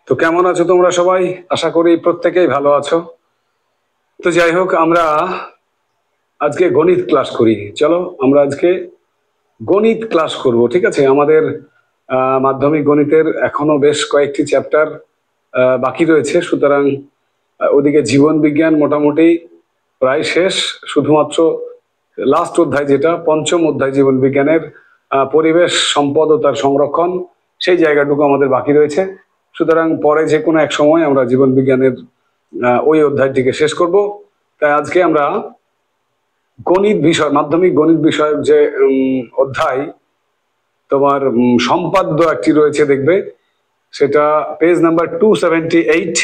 তো কেমন আছো তোমরা সবাই? আশা করি প্রত্যেকেই ভালো আছো। তো যাই হোক, আমরা আজকে গণিত ক্লাস করি। চলো আমরা আজকে গণিত ক্লাস করব, ঠিক আছে? আমাদের মাধ্যমিক গণিতের এখনো বেশ কয়েকটি চ্যাপ্টার বাকি রয়েছে, সুতরাং ওদিকে জীবন বিজ্ঞান মোটামুটি প্রায় শেষ। শুধুমাত্র লাস্ট অধ্যায়, যেটা পঞ্চম অধ্যায় জীবন বিজ্ঞানের পরিবেশ, সম্পদ ও তার সংরক্ষণ, সেই জায়গাটুকু আমাদের বাকি রয়েছে। সুতরাং পরে যে কোনো এক সময় আমরা জীবন বিজ্ঞানের ওই অধ্যায়টিকে শেষ করব। তাই আজকে আমরা গণিত বিষয়, মাধ্যমিক গণিত বিষয়ের যে অধ্যায়, তোমার সম্পাদ্য একটি রয়েছে, দেখবে সেটা পেজ নাম্বার 278।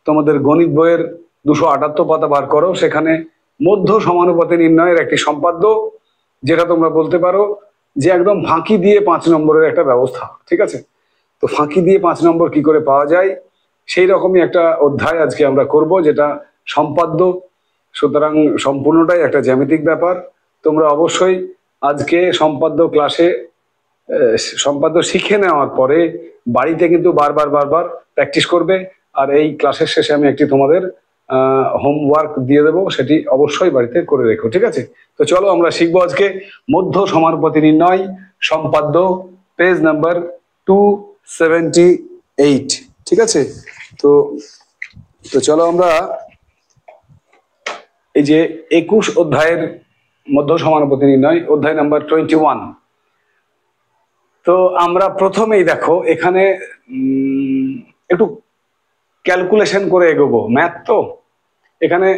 তোমাদের গণিত বইয়ের 278 পাতা বার করো, সেখানে মধ্য সমানুপাতি নির্ণয়ের একটি সম্পাদ্য, যেটা তোমরা বলতে পারো যে একদম ফাঁকি দিয়ে 5 নম্বরের একটা ব্যবস্থা, ঠিক আছে? তো ফাঁকি দিয়ে 5 নম্বর কি করে পাওয়া যায়, সেই রকমই একটা অধ্যায় আজকে আমরা করব, যেটা সম্পাদ্য। সুতরাং সম্পূর্ণটাই একটা জ্যামিতিক ব্যাপার। তোমরা অবশ্যই আজকে সম্পাদ্য ক্লাসে সম্পাদ্য শিখে নেওয়ার পরে বাড়িতে কিন্তু বারবার বারবার প্র্যাকটিস করবে। আর এই ক্লাসের শেষে আমি একটি তোমাদের হোমওয়ার্ক দিয়ে দেবো, সেটি অবশ্যই বাড়িতে করে রেখো, ঠিক আছে? তো চলো আমরা শিখবো আজকে মধ্য সমানুপাতি নির্ণয় সম্পাদ্য, পেজ নাম্বার 278, ঠিক আছে? তো তো চলো আমরা এই যে 21 অধ্যায়ের মধ্য সমানুপাতি নির্ণয়, অধ্যায় নাম্বার 21। তো আমরা প্রথমেই দেখো এখানে একটু ক্যালকুলেশন করে এগোবো, ম্যাথ তো। এখানে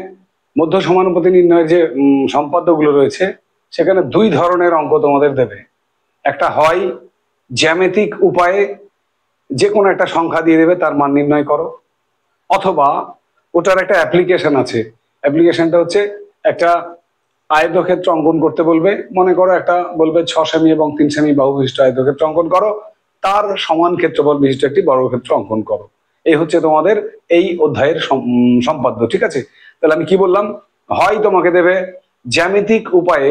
মধ্য সমানুপাতি নির্ণয়ের যে সম্পাদ্যগুলো রয়েছে, সেখানে 2 ধরনের অঙ্ক তোমাদের দেবে। একটা হয় জ্যামিতিক উপায়ে যে কোনো একটা সংখ্যা দিয়ে দেবে, তার মান নির্ণয় করো, অথবা ওটার একটা অ্যাপ্লিকেশন আছে। অ্যাপ্লিকেশনটা হচ্ছে একটা আয়তক্ষেত্র অঙ্কন করতে বলবে। মনে করো একটা বলবে 6 সেমি এবং 3 সেমি বাহু বিশিষ্ট আয়তক্ষেত্র অঙ্কন করো, তার সমান ক্ষেত্রফল বিশিষ্ট একটি বর্গক্ষেত্র অঙ্কন করো। এই হচ্ছে তোমাদের এই অধ্যায়ের সম্পাদ্য, ঠিক আছে? তাহলে আমি কি বললাম, হয় তোমাকে দেবে জ্যামিতিক উপায়ে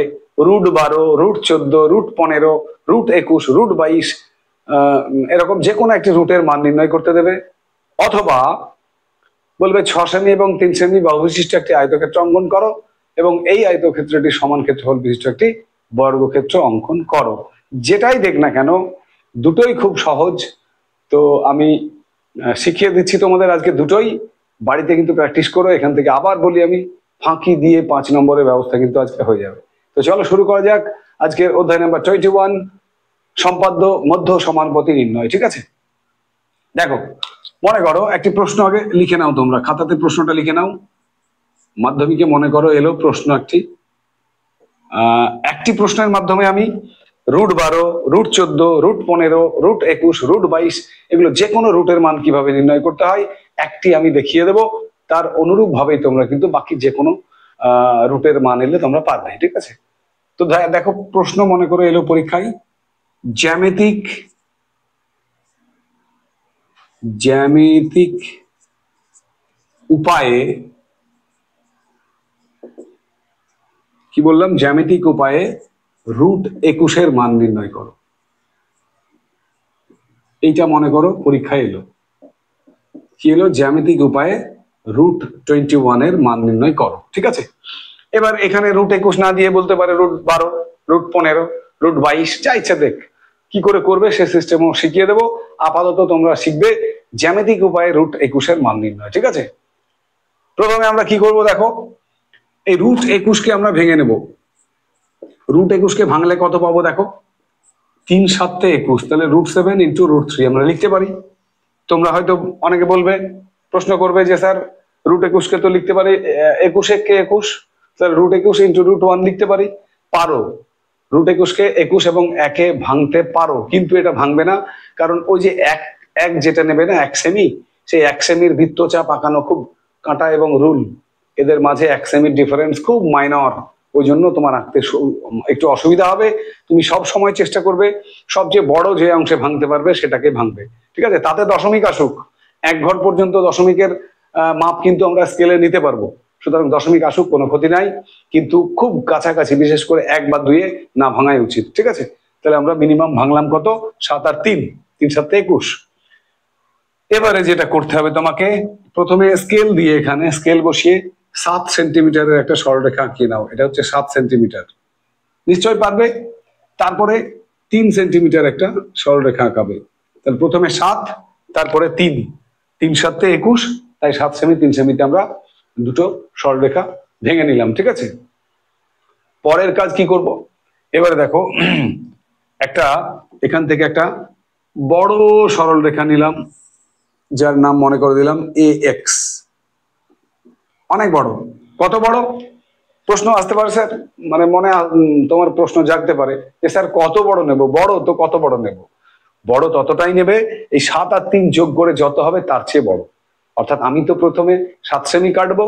√12, √14, √15, √21, √22, এরকম যে কোনো একটি রুটের মান নির্ণয় করতে দেবে, অথবা বলবে 6 সেমি এবং 3 সেমি বাহু বিশিষ্ট একটি আয়তক্ষেত্র অঙ্কন করো এবং এই আয়তক্ষেত্রটি সমান ক্ষেত্রফল বিশিষ্ট একটি বর্গক্ষেত্র অঙ্কন করো। যেটাই দেখ না কেন, দুটোই খুব সহজ। তো আমি শিখিয়ে দিচ্ছি তোমাদের আজকে দুটোই, বাড়িতে কিন্তু প্র্যাকটিস করো। এখান থেকে আবার বলি আমি, ফাঁকি দিয়ে 5 নম্বরের ব্যবস্থা কিন্তু আজকে হয়ে যাবে। তো চলো শুরু করা যাক আজকের অধ্যায় নাম্বার 21, সম্পাদ্য মধ্য সমানুপাতি নির্ণয়, ঠিক আছে? দেখো, মনে করো একটি প্রশ্ন আগে লিখে নাও, তোমরা খাতাতে প্রশ্নটা লিখে নাও। মাধ্যমিকে মনে করো এলো প্রশ্ন একটি প্রশ্নের মাধ্যমে আমি √12, √14, √15, √21, √22 এগুলো যে কোনো রুটের মান কিভাবে নির্ণয় করতে হয় একটি আমি দেখিয়ে দেব। তার অনুরূপ ভাবেই তোমরা কিন্তু বাকি যে কোনো রুটের মান এলে তোমরা পারবে, ঠিক আছে? তো দেখো প্রশ্ন মনে করো এলো পরীক্ষায়, জ্যামিতিক উপায়ে, কি বললাম, জ্যামিতিক উপায়ে √21 মান নির্ণয় করো। এইটা মনে করো পরীক্ষায় এলো, কি এলো, জ্যামিতিক উপায়ে √21 মান নির্ণয় করো, ঠিক আছে? এবার এখানে √21 না দিয়ে বলতে পারে √12, √15, √22, যা ইচ্ছা দেখ কি করে করবে সে সিস্টেমও শিখিয়ে দেবো। আপাতত তোমরা শিখবে জ্যামিতিক উপায়ে √21 মান নির্ণয়, ঠিক আছে? প্রথমে আমরা কি করব, দেখো এই √21 আমরা ভেঙে নেব। √21 ভাঙলে কত পাবো দেখো, 3 7 21, তাহলে √7 × √3 আমরা লিখতে পারি। তোমরা হয়তো অনেকে বলবে, প্রশ্ন করবে যে স্যার √21 তো লিখতে পারি 21 কে 21, তাহলে √21 × √1 লিখতে পারি। পারো, √21 21 এবং 1 ভাঙতে পারো, কিন্তু এটা ভাঙবে না, কারণ ওই যে এক যেটা নেবে না 1 সেমি, সেই 1 সেমির বৃত্তচাপ আঁকানো খুব কাঁটা এবং রুল, এদের মাঝে 1 সেমির ডিফারেন্স খুব মাইনর, ওই জন্য তোমার আঁকতে একটু অসুবিধা হবে। তুমি সব সময় চেষ্টা করবে সবচেয়ে বড় যে অংশে ভাঙতে পারবে সেটাকে ভাঙবে, ঠিক আছে? তাতে দশমিক আসুক, 1 ঘর পর্যন্ত দশমিকের মাপ কিন্তু আমরা স্কেলে নিতে পারবো, সুতরাং দশমিক আসুক, কোনো ক্ষতি নাই, কিন্তু খুব কাছাকাছি, বিশেষ করে 1 বা 2 না ভাঙাই উচিত, ঠিক আছে? তাহলে আমরা মিনিমাম ভাঙলাম কত, 7 আর 3, 3 7 21। এবারে যেটা করতে হবে তোমাকে, প্রথমে স্কেল দিয়ে এখানে স্কেল বসিয়ে 7 সেন্টিমিটারের একটা সরলরেখা আঁকিয়ে নাও। এটা হচ্ছে 7 সেন্টিমিটার, নিশ্চয় পারবে। তারপরে 3 সেন্টিমিটার একটা সরলরেখা আঁকাবে। তাহলে প্রথমে 7, তারপরে 3, 3 7 21, তাই 7 সেমি 3 সেমিতে আমরা দুটো সরলরেখা ভেঙে নিলাম, ঠিক আছে। পরের কাজ কি করব, এবারে দেখো একটা এখান থেকে একটা বড় সরল রেখা নিলাম, যার নাম মনে করে দিলাম এ এক্স। অনেক বড়। কত বড়? প্রশ্ন আসতে পারে স্যার, মানে তোমার প্রশ্ন জাগতে পারে যে স্যার কত বড় নেব? বড় তো কত বড় নেব? বড় ততটাই নেবে এই 7 আর 3 যোগ করে যত হবে তার চেয়ে বড়। অর্থাৎ আমি তো প্রথমে 7 সেমি কাটবো,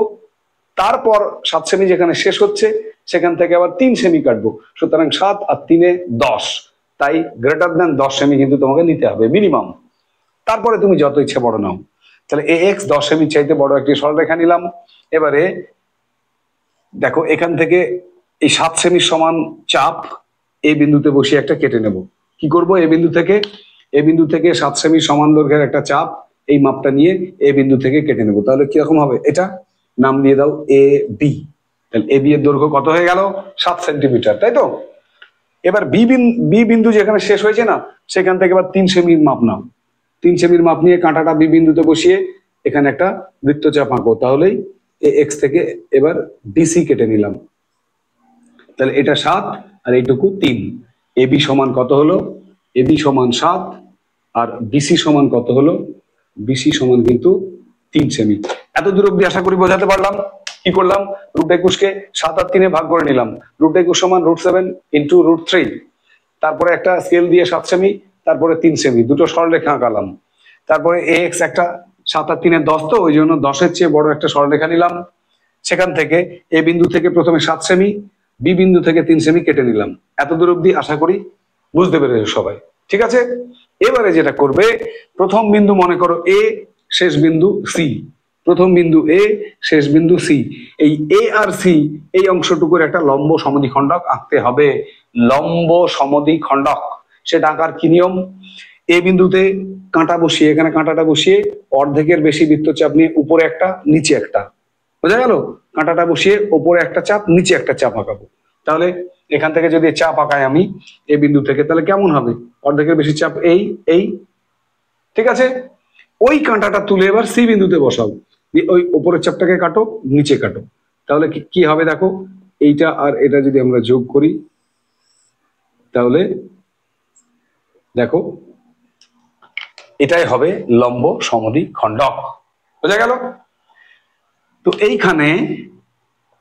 তারপর 7 সেমি যেখানে শেষ হচ্ছে সেখান থেকে আবার 3 সেমি কাটবো। সুতরাং 7 আর 3 10, তাই গ্রেটার দেন 10 সেমি কিন্তু তোমাকে নিতে হবে মিনিমাম। তারপরে তুমি যত ইচ্ছে বড় নাও। তাহলে এ এক্স 10 সেমি চাইতে বড় একটি সরলরেখা নিলাম। এবারে দেখো এখান থেকে এই 7 সেমি সমান চাপ এই বিন্দুতে বসিয়ে একটা কেটে নেব। কি করব, এই বিন্দু থেকে 7 সেমি সমান দৈর্ঘ্যের একটা চাপ এই মাপটা নিয়ে এই বিন্দু থেকে কেটে নেব। তাহলে কিরকম হবে, এটা নাম দিয়ে দাও এ বি। তাহলে এ বি এর দৈর্ঘ্য কত হয়ে গেল? 7 সেন্টিমিটার, তাই তো। এবার বি বিন্দু যেখানে শেষ হয়েছে না, সেখান থেকে এবার 3 সেমির মাপ নাও। 3 সেমির মাপ নিয়ে কাঁটাটা বি বিন্দুতে বসিয়ে এখানে একটা বৃত্তচাপ আঁকো। তাহলেই এ এক্স থেকে এবার ডিসি কেটে নিলাম। তাহলে এটা 7 আর এইটুকু 3। এ বি সমান কত হলো? এ বি সমান 7 আর বিসি সমান কত হলো? বিসি সমান কিন্তু 3 সেমি। এত দূর অব্দি আশা করি বোঝাতে পারলাম। কি করলাম, √21 কে 7 আর 3 ভাগ করে নিলাম। √21 সমান √7 ইন্টু √3। তারপরে একটা স্কেল দিয়ে 7 সেমি, তারপরে 3 সেমি, দুটো সরলরেখা আঁকালাম। তারপরে এ এক্স একটা 7 আর 3 10, তো ওই জন্য 10-এর চেয়ে বড় একটা সরলরেখা নিলাম। সেখান থেকে এ বিন্দু থেকে প্রথমে 7 সেমি, বি বিন্দু থেকে 3 সেমি কেটে নিলাম। এত দূর অব্দি আশা করি বুঝতে পেরেছো সবাই, ঠিক আছে। এবারে যেটা করবে, প্রথম বিন্দু মনে করো এ, শেষ বিন্দু সি। প্রথম বিন্দু এ, শেষ বিন্দু সি। এই এ আর সি এই অংশটুকুর একটা লম্ব সমদ্বিখণ্ডক আঁকতে হবে। লম্ব সমদ্বিখণ্ডক, সেটা আঁকার কি নিয়ম? এ বিন্দুতে কাঁটা বসিয়ে, এখানে কাঁটাটা বসিয়ে অর্ধেকের বেশি বৃত্তচাপ নিয়ে উপরে একটা নিচে একটা, বোঝা গেল? কাঁটাটা বসিয়ে উপরে একটা চাপ নিচে একটা চাপ আঁকাবো। তাহলে এখান থেকে যদি চাপ আঁকাই আমি এ বিন্দু থেকে, তাহলে কেমন হবে? অর্ধেকের বেশি চাপ এই এই, ঠিক আছে। ওই কাঁটাটা তুলে এবার সি বিন্দুতে বসাও, ওই উপরের চাপটাকে কাটো, নিচে কাটো। তাহলে কি হবে দেখো, এইটা আর এটা যদি আমরা যোগ করি, তাহলে দেখো এটাই হবে লম্ব সমদ্বিখণ্ডক। বোঝা গেল? তো এইখানে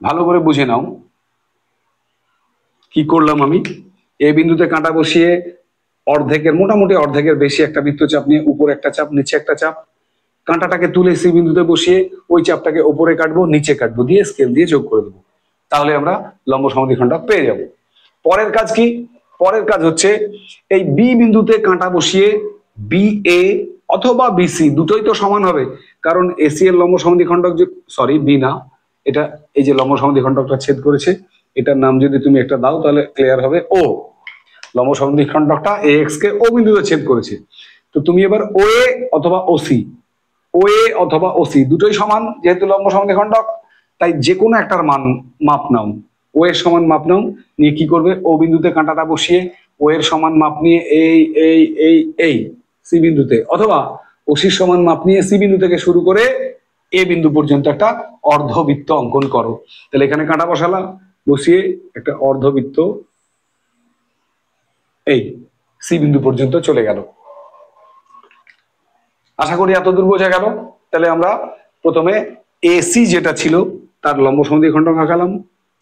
ভালো করে বুঝে নাও কি করলাম আমি। এ বিন্দুতে কাঁটা বসিয়ে অর্ধেকের, মোটামুটি অর্ধেকের বেশি একটা বৃত্তচাপ নিয়ে উপরে একটা চাপ নিচে একটা চাপ, কাঁটাটাকে তুলে সি বিন্দুতে বসিয়ে ওই চাপটাকে উপরে কাটবো নিচে কাটবো, দিয়ে স্কেল দিয়ে যোগ করে দেবো। তাহলে আমরা লম্ব সমদ্বিখণ্ডক পেয়ে যাব। পরের কাজ কি? পরের কাজ হচ্ছে এই বি বিন্দুতে কাঁটা বসিয়ে বি এ অথবা বিসি দুটোই তো সমান হবে, কারণ এসি এর লম্ব সমদ্বিখণ্ডক, সরি বি না, এটা এই যে লম্ব সমদ্বিখণ্ডকটা ছেদ করেছে, এটার নাম যদি তুমি একটা দাও তাহলে ক্লিয়ার হবে ও। লম্ব সমদ্বিখণ্ডকটা এ এক্স কে ও বিন্দুতে ছেদ করেছে। তো তুমি এবার ও এ অথবা ওসি, ও এ অথবা ওসি দুটোই সমান, যেহেতু লম্ব সমদ্বিখণ্ডক, তাই যে কোনো একটার মান মাপ নাও। ও এর সমান মাপ নাও, নিয়ে কি করবে, ও বিন্দুতে কাঁটাটা বসিয়ে ও এর সমান মাপ নিয়ে এই এই এই এই সি বিন্দুতে, অথবা ওসির সমান মাপ নিয়ে সি বিন্দু থেকে শুরু করে এ বিন্দু পর্যন্ত একটা অর্ধবৃত্ত অঙ্কন করো। তাহলে এখানে কাঁটা বসালাম, বসিয়ে একটা অর্ধবৃত্ত এই সি বিন্দু পর্যন্ত চলে গেল। আশা করি এত দূর বোঝা গেল। তাহলে আমরা প্রথমে এসি যেটা ছিল তার লম্ব সমদ্বিখণ্ডক আঁকালাম,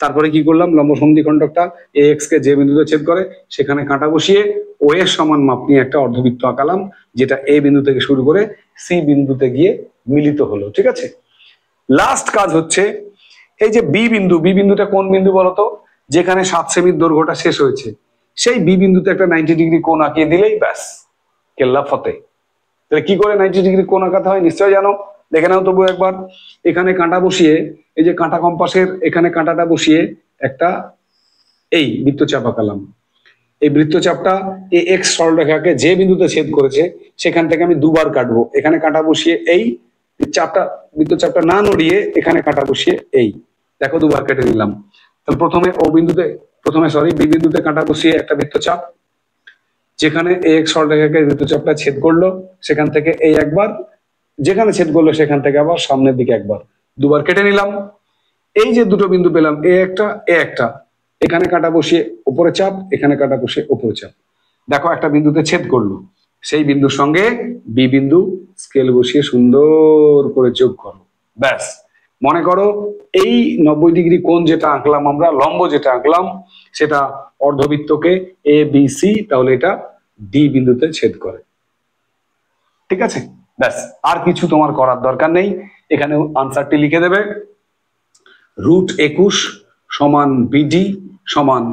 তারপরে কি করলাম, লম্ব সমদ্বিখণ্ডকটা এ এক্স কে যে বিন্দুতে ছেদ করে সেখানে কাঁটা বসিয়ে ও এর সমান মাপ নিয়ে একটা অর্ধবৃত্ত আঁকালাম, যেটা এ বিন্দু থেকে শুরু করে সি বিন্দুতে গিয়ে মিলিত হলো, ঠিক আছে। লাস্ট কাজ হচ্ছে এই যে বি বিন্দু, বি বিন্দুটা কোন বিন্দু বলতো? যেখানে 7 সেমির দৈর্ঘ্যটা শেষ হয়েছে, সেই বি বিন্দুতে একটা 90 ডিগ্রি কোণ আঁকিয়ে দিলেই ব্যাস কেল্লা ফতে। তাহলে কি করে 90 ডিগ্রি কোণ আঁকাতে হয় নিশ্চয় জানো, দেখে নাও তবু একবার। এখানে কাঁটা বসিয়ে, এই যে কাঁটা কম্পাসের এখানে কাঁটাটা বসিয়ে একটা এই বৃত্তচাপ আঁকালাম। এই বৃত্তচাপটা এ এক্স সরলরেখাকে যে বিন্দুতে ছেদ করেছে সেখান থেকে আমি দুবার কাটবো। এখানে কাঁটা বসিয়ে এই চাপটা, বৃত্তচাপটা না নড়িয়ে এখানে কাঁটা বসিয়ে এই দেখো দুবার কেটে নিলাম। তাহলে প্রথমে বি বিন্দুতে কাঁটা বসিয়ে একটা বৃত্তচাপ, যেখানে এ এক্স সরলরেখাকে বৃত্তচাপটা ছেদ করলো সেখান থেকে এই একবার, যেখানে ছেদ করলো সেখান থেকে আবার সামনের দিকে একবার, দুবার কেটে নিলাম। এই যে দুটো বিন্দু পেলাম এ একটা, এখানে কাঁটা বসিয়ে উপরে চাপ, এখানে কাঁটা বসিয়ে উপরে চাপ, দেখো একটা বিন্দুতে ছেদ করলো। সেই বিন্দুর সঙ্গে বি বিন্দু স্কেল বসিয়ে সুন্দর করে যোগ করো। ব্যাস, মনে করো এই 90 ডিগ্রি কোণ যেটা আঁকলাম আমরা, লম্ব যেটা আঁকলাম সেটা অর্ধবৃত্তকে এ বি সি, তাহলে এটা ডি বিন্দুতে ছেদ করে। ঠিক আছে, ব্যাস, আর কিছু তোমার করার দরকার নেই। এখানে আনসারটি লিখে দেবে, √21 সমান বিডি সমান,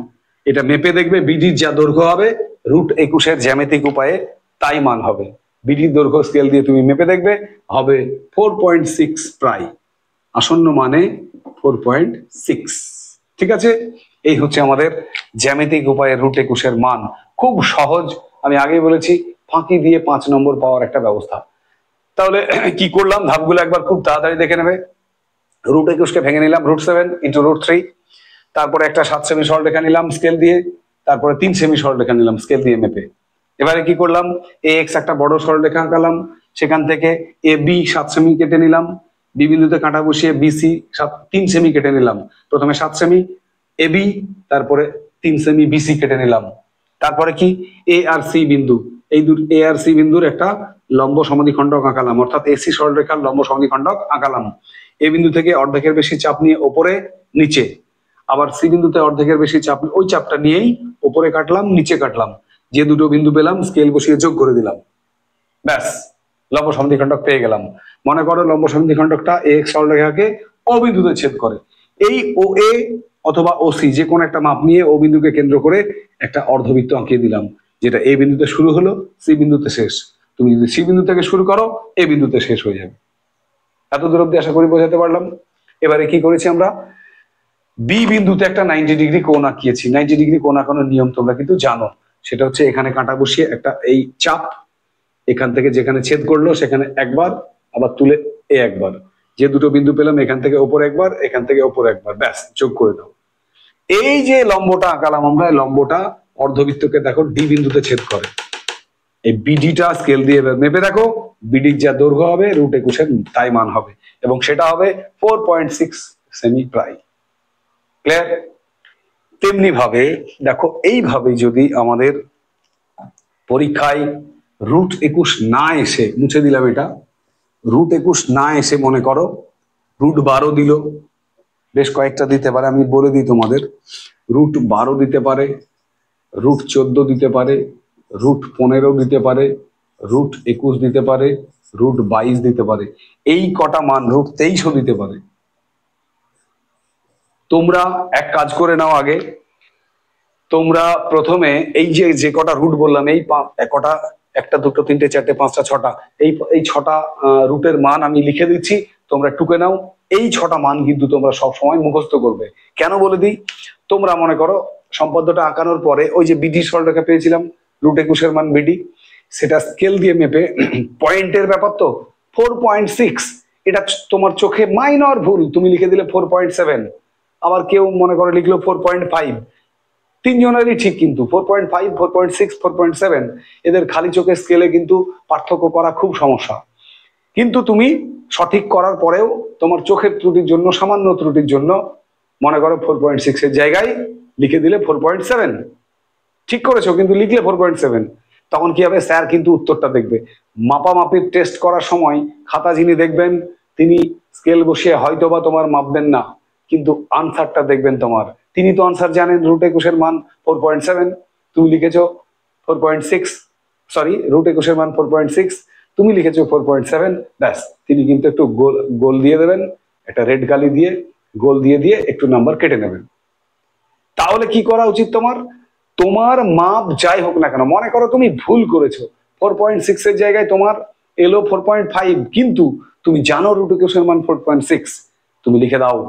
এটা মেপে দেখবে বিডির যা দৈর্ঘ্য হবে √21 এর জ্যামিতিক উপায়ে তাই মান হবে। বিডির দৈর্ঘ্য স্কেল দিয়ে তুমি মেপে দেখবে, হবে 4.6 প্রায়, আসন্ন মানে 4.6। ঠিক আছে, এই হচ্ছে আমাদের জ্যামিতিক উপায়ে √21 এর মান। খুব সহজ, আমি আগেই বলেছি, ফাঁকি দিয়ে 5 নম্বর পাওয়ার একটা ব্যবস্থা। তাহলে কি করলাম, ধাপগুলো একবার খুব তাড়াতাড়ি দেখে নেবে। √21 কে ভেঙে নিলাম √7 × √3, তারপরে একটা 7 সেমি সরলরেখা নিলাম স্কেল দিয়ে, তারপরে 3 সেমি সরলরেখা নিলাম স্কেল দিয়ে মেপে। এবারে কি করলাম, এ এক্স একটা বড় সরলরেখা আঁকালাম, সেখান থেকে এ বি 7 সেমি কেটে নিলাম, বি বিন্দুতে কাঁটা বসিয়ে বিসি 3 সেমি কেটে নিলাম। প্রথমে 7 সেমি এ বি, তারপরে 3 সেমি বিসি কেটে নিলাম। তারপরে কি, এ আর সি বিন্দু, এই এ আর সি বিন্দুর একটা লম্ব সমদ্বিখণ্ডক আঁকালাম, অর্থাৎ এসি সরলরেখার লম্ব সমদ্বিখণ্ডক আঁকালাম। এ বিন্দু থেকে অর্ধেকের বেশি চাপ নিয়ে ওপরে নিচে, আবার সি বিন্দুতে অর্ধেকের বেশি চাপ, ওই চাপটা নিয়েই ওপরে কাটলাম নিচে কাটলাম, যে দুটো বিন্দু পেলাম স্কেল বসিয়ে যোগ করে দিলাম। ব্যাস, লম্ব সমদ্বিখণ্ডক পেয়ে গেলাম। মনে করো লম্ব সমদ্বিখণ্ডকটা এ এক্স সরলরেখাকে ও বিন্দুতে ছেদ করে। এই ও এ অথবা ও সি যে কোনো একটা মাপ নিয়ে ও বিন্দুকে কেন্দ্র করে একটা অর্ধবৃত্ত আঁকিয়ে দিলাম, যেটা এ বিন্দুতে শুরু হলো সি বিন্দুতে শেষ। তুমি যদি সি বিন্দু থেকে শুরু করো এ বিন্দুতে শেষ হয়ে যাবে। এত দূর অব্দি আশা করি বোঝাতে পারলাম। এবারে কি করেছি আমরা, বি বিন্দুতে একটা 90 ডিগ্রি কোণ আঁকিয়েছি। 90 ডিগ্রি কোণ আঁকানোর নিয়ম তোমরা কিন্তু জানো, সেটা হচ্ছে এখানে কাঁটা বসিয়ে একটা এই চাপ, এখান থেকে যেখানে ছেদ করলো সেখানে একবার, আবার তুলে এ একবার, যে দুটো বিন্দু পেলাম এখান থেকে ওপরে একবার, এখান থেকে ওপরে একবার, ব্যাস যোগ করে দাও। এই যে লম্বটা আঁকালাম আমরা, লম্বটা অর্ধবৃত্তকে দেখো ডি বিন্দুতে ছেদ করে। এই বিডিটা স্কেল দিয়ে মেপে দেখো, বিডির যা দৈর্ঘ্য হবে √21 এর তাই মান হবে, এবং সেটা হবে 4.6 সেমি প্রায়। ক্লিয়ার? তেমনি ভাবে দেখো, এইভাবে যদি আমাদের পরীক্ষায় √21 না এসে, মুছে দিলাম এটা, √21 না এসে মনে করো √12 দিল, বেশ কয়েকটা দিতে পারে, আমি বলে দিই তোমাদের, √12 দিতে পারে, √14 দিতে পারে, √15 দিতে পারে, √21 দিতে পারে, √22 দিতে পারে, এই কটা মান, √23ও দিতে পারে। তোমরা এক কাজ করে নাও, আগে তোমরা প্রথমে এই যে কটা রুট বললাম, এই কটা, 1 2 3 4 5 6টা, এই 6টা রুটের মান আমি লিখে দিচ্ছি, তোমরা টুকে নাও। এই 6টা মান কিন্তু তোমরা সব সময় মুখস্থ করবে। কেন বলে দিই, তোমরা মনে করো সম্পাদ্যটা আঁকানোর পরে ওই যে বিডি সরলরেখা পেয়েছিলাম, √21 এর মান বিডি, সেটা স্কেল দিয়ে মেপে, পয়েন্টের ব্যাপার তো 4.6, এটা তোমার চোখে মাইনর ভুল, তুমি লিখে দিলে 4.7, আবার কেউ মনে করে লিখলো 4.5, তিনজনেরই ঠিক, কিন্তু 4.5, 4.6, 4.7 এদের খালি চোখে স্কেলে কিন্তু পার্থক্য করা খুব সমস্যা। কিন্তু তুমি সঠিক করার পরেও তোমার চোখের ত্রুটির জন্য, সামান্য ত্রুটির জন্য মনে করো 4.6 এর জায়গায় লিখে দিলে 4.7, ঠিক করেছো, কিন্তু লিখলে 4.7, তখন কি হবে, স্যার কিন্তু উত্তরটা দেখবে। মাপামাপির টেস্ট করার সময় খাতা যিনি দেখবেন তিনি স্কেল বসিয়ে হয়তোবা তোমার মাপবেন না, কিন্তু আনসারটা দেখবেন তোমার, তিনি তো আনসার জানেন, √21 এর মান 4.7, তুমি লিখেছো 4.6, সরি √21 এর মান 4.6, তুমি লিখেছো 4.7, ব্যাস, তিনি কিন্তু একটু গোল দিয়ে দেবেন, একটা রেড কালি দিয়ে গোল দিয়ে একটু নাম্বার কেটে নেবেন। তাহলে কি করা উচিত তোমার, তোমার মাপ যাই হোক না কেন, মনে করো তুমি ভুল করেছো, 4.6 এর জায়গায় তোমার এলো 4.5, কিন্তু তুমি জানো √21 এর মান 4.6, তুমি লিখে দাও,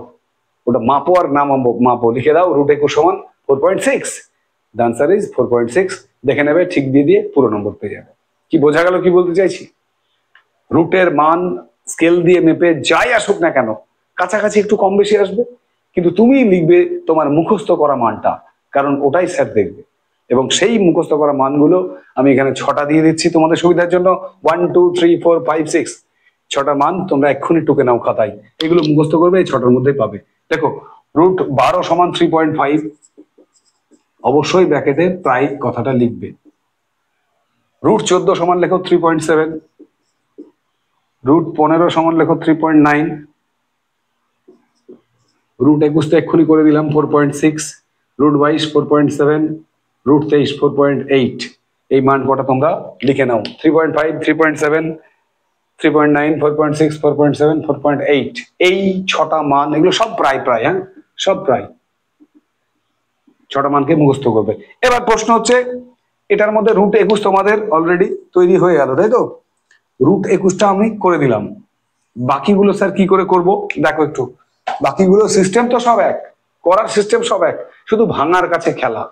ওটা মাপো আর না মাপো লিখে দাও √21 সমান 4.6, দ্য আনসার ইজ 4.6। দেখে নেবে, ঠিক দিয়ে দিয়ে পুরো নম্বর পেয়ে যাবে। কি বোঝা গেল কি বলতে চাইছি? রুটের মান স্কেল দিয়ে মেপে যাই আসুক না কেন, কাছাকাছি একটু কম বেশি আসবে, কিন্তু তুমি লিখবে তোমার মুখস্থ করা মানটা, কারণ ওটাই স্যার দেখবে। এবং সেই মুখস্থ করা মানগুলো আমি এখানে 6টা দিয়ে দিচ্ছি তোমাদের সুবিধার জন্য। 1 2 3 4 5 6, 6টা মান তোমরা এক্ষুনি টুকে নাও খাতায়। এগুলো মুখস্থ করবে, এই 6টার মধ্যেই পাবে। দেখো, √12 সমান 3.5, অবশ্যই ব্র্যাকেটে প্রায় কথাটা লিখবে। √14 সমান লেখো 3.7, √15 সমান লেখো 3.9, √21 তো এক্ষুনি করে দিলাম 4.6, √22 4.7, √23 4.8। এই মান কটা তোমরা লিখে নাও, 3.5 3.7 3.9 4.6 4.7 4.8। এই 6টা মান, এগুলো সব প্রায় প্রায়, হ্যাঁ সব প্রায়, 6টা মানকে মুখস্থ করবে। এবার প্রশ্ন হচ্ছে, এটার মধ্যে √21 তোমাদের অলরেডি তৈরি হয়ে গেল, তাই তো? √21টা আমি করে দিলাম, বাকিগুলো স্যার কি করে করব দেখো একটু। বাকিগুলো সিস্টেম তো সব এক, করার সিস্টেম সব এক, শুধু ভাঙার কাছে খেলা।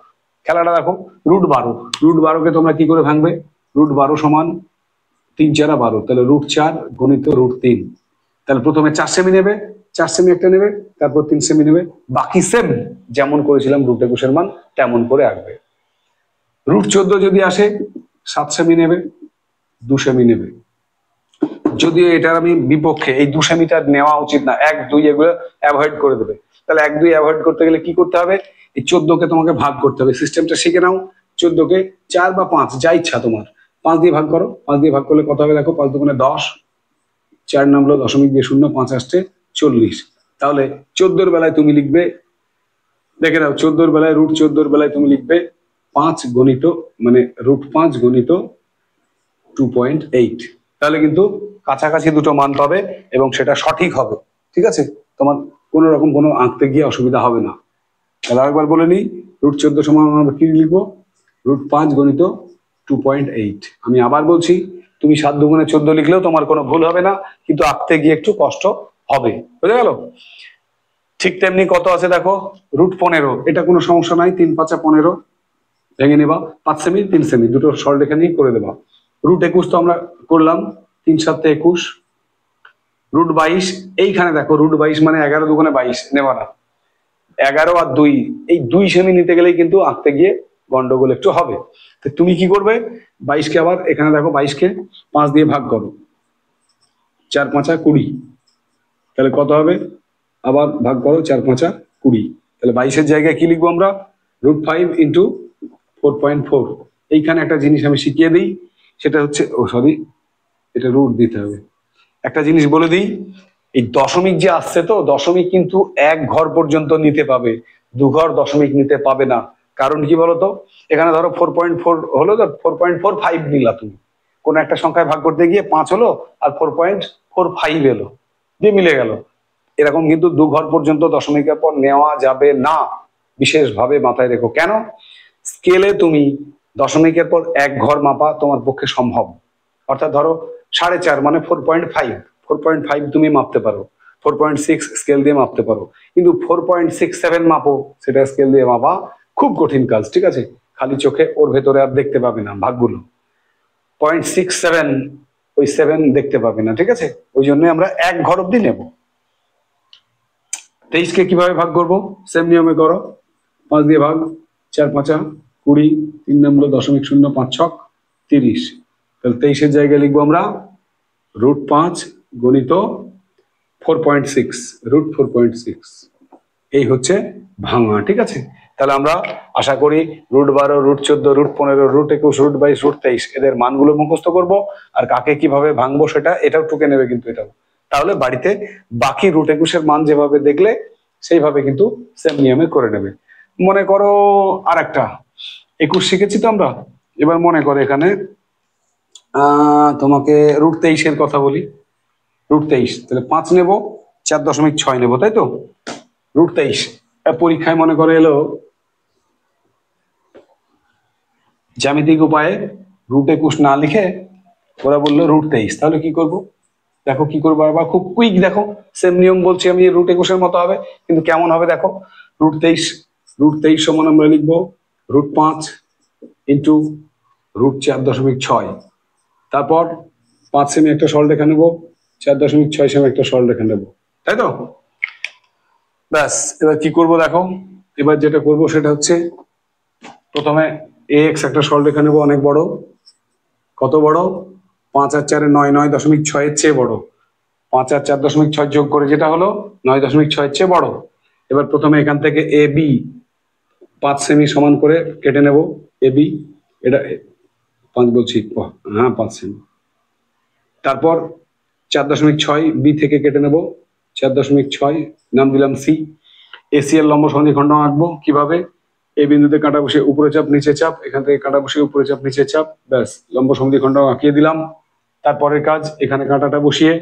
খেলাটা দেখো, √12, √12কে তোমরা কি করে ভাঙবে? √12 সমান 3 4 12, তাহলে √4 গুণিত √3। তাহলে প্রথমে 4 সেমি নেবে, 4 সেমি একটা নেবে, তারপর 3 সেমি নেবে, বাকি সেম যেমন করেছিলাম √21 এর মান তেমন করে আসবে। √14 যদি আসে 7 সেমি নেবে, 2 সেমি নেবে। যদিও এটার আমি বিপক্ষে, এই 2 সেমিটা নেওয়া উচিত না, 1 2 এগুলো অ্যাভয়েড করে দেবে। তাহলে 1 2 অ্যাভয়েড করতে গেলে কি করতে হবে? এই 14কে তোমাকে ভাগ করতে হবে, সিস্টেমটা শিখে নাও। 14কে 4 বা 5 যা ইচ্ছা তোমার, 5 দিয়ে ভাগ করো। 5 দিয়ে ভাগ করলে কত হবে দেখো, 5 দুগুণে 10, 4 নামলো দশমিক দিয়ে 0, 5 আসছে 40। তাহলে 14 বেলায় তুমি লিখবে, দেখে নাও, 14 বেলায় √14 বেলায় তুমি লিখবে 5 গণিত, মানে √5 গণিত 2.8। তাহলে কিন্তু কাছাকাছি দুটো মান পাবে এবং সেটা সঠিক হবে, ঠিক আছে? তোমার কোনো রকম কোনো আঁকতে গিয়ে অসুবিধা হবে না। তাহলে আরেকবার বলে নিই, √14 সমান আমরা কি লিখবো? √5 গণিত 2.8। আমি আবার বলছি, তুমি 7 দুগুণে 14 লিখলেও তোমার কোনো ভুল হবে না, কিন্তু আঁকতে গিয়ে একটু কষ্ট হবে। বুঝে গেল? ঠিক তেমনি কত আছে দেখো, √15, এটা কোনো সমস্যা নাই, 3 5 15 ভেঙে নেবা, 5 সেমি 3 সেমি দুটো সরলরেখা নিয়ে করে দেবা। √21 তো আমরা করলাম, 3 7 21। √22, এইখানে দেখো, √22 মানে 11 দুগুণে 22 নেবা না, 11 আর 2, এই 2 সেমি নিতে গেলেই কিন্তু আঁকতে গিয়ে গন্ডগোল একটু হবে। তো তুমি কি করবে, 22কে আবার এখানে দেখো, 22কে 5 দিয়ে ভাগ করো, 4 5 20, তাহলে কত হবে? আবার ভাগ করো, 4 5 20, তাহলে 22-এর জায়গায় কি লিখবো আমরা? √5 ইন্টু 4.4। এইখানে একটা জিনিস আমি শিখিয়ে দিই, সেটা হচ্ছে, সরি, এটা রুট দিতে হবে। একটা জিনিস বলে দিই, এই দশমিক যে আসছে, তো দশমিক কিন্তু 1 ঘর পর্যন্ত নিতে পাবে, 2 ঘর দশমিক নিতে পাবে না। কারণ কি বলতো, এখানে ধরো 4.4 হলো, তো 4.45 নিলা তুমি, কোন একটা সংখ্যায় ভাগ করতে গিয়ে 5 হলো আর 4.45 এলো, দিয়ে মিলে গেল। এরকম কিন্তু 2 ঘর পর্যন্ত দশমিকের পর নেওয়া যাবে না, বিশেষভাবে মাথায় রেখো। কেন? স্কেলে তুমি দশমিকের পর 1 ঘর মাপা তোমার পক্ষে সম্ভব, অর্থাৎ ধরো 4.5 মানে 4.5 তুমি মাপতে পারো, 4.6 স্কেল দিয়ে মাপতে পারো, কিন্তু 4.67 মাপো, সেটা স্কেল দিয়ে মাপা খুব কঠিন কাজ, ঠিক আছে? খালি চোখে ওর ভেতরে আর দেখতে পাবে না ভাগগুলো, 0.67 ওই 7 দেখতে পাবে না, ঠিক আছে? ওই জন্য আমরা 1 ঘর অব্দি নেব। 23কে কিভাবে ভাগ করব? সেম নিয়মে করো, 5 দিয়ে ভাগ, 4 5 20, 3 নম্বর দশমিক 0, 5 6 30। তাহলে 23-এর জায়গায় লিখবো আমরা √5 গণিত 4.6, √4.6। এই হচ্ছে ভাঙা, ঠিক আছে? তাহলে আমরা আশা করি √12, √14, √15, √21, √22, √23 এদের মানগুলো মুখস্থ করব, আর কাকে কিভাবে ভাঙবো সেটা এটাও টুকে নেবে কিন্তু এটাও। তাহলে বাড়িতে বাকি √21 এর মান যেভাবে দেখলে সেইভাবে কিন্তু সেম নিয়মে করে নেবে। মনে করো আর একটা 21 শিখেছি তো আমরা, এবার মনে করো এখানে তোমাকে √23 এর কথা বলি। √23, তাহলে 5 নেব, 4.6 নেব, তাই তো? √23 পরীক্ষায় মনে করে এলো জ্যামিতিক উপায়ে √21 না লিখে ওরা বললো √23, তাহলে কি করব? দেখো কি করবো, আবার খুব কুইক, দেখো সেম নিয়ম বলছি আমি, √21 এর মতো হবে, কিন্তু কেমন হবে দেখো। √23 সমান আমরা লিখবো √5 ইন্টু √4.6। তারপর 5 সেমি একটা সরলরেখা নেব, 4.6 সেমি একটা সরলরেখা নেব, তাই তো? ব্যাস, এবার কি করব দেখো, এবার যেটা করব সেটা হচ্ছে প্রথমে AX একটা সরলরেখা নেব অনেক বড়। কত বড়? 5 আর 4 9, 9.6 এর চেয়ে বড়। 5 আর 4.6 যোগ করে যেটা হলো 9.6 এর চেয়ে বড়। এবার প্রথমে এখান থেকে AB 5 সেমি সমান করে কেটে নেব। AB এটা 5 বলছি, হ্যাঁ 5 সেমি। তারপর 4.6 বি থেকে কেটে নেব, 4.6 নাম দিলাম সি। এসি এর লম্ব সমদ্বিখণ্ডক আঁকবো কিভাবে? এই বিন্দুতে কাঁটা বসিয়ে উপরে চাপ নিচে চাপ, এখান থেকে কাঁটা বসিয়ে উপরে চাপ নিচে চাপ, ব্যাস লম্ব সমদ্বিখণ্ডক আঁকিয়ে দিলাম। তারপরের কাজ, এখানে কাঁটাটা বসিয়ে,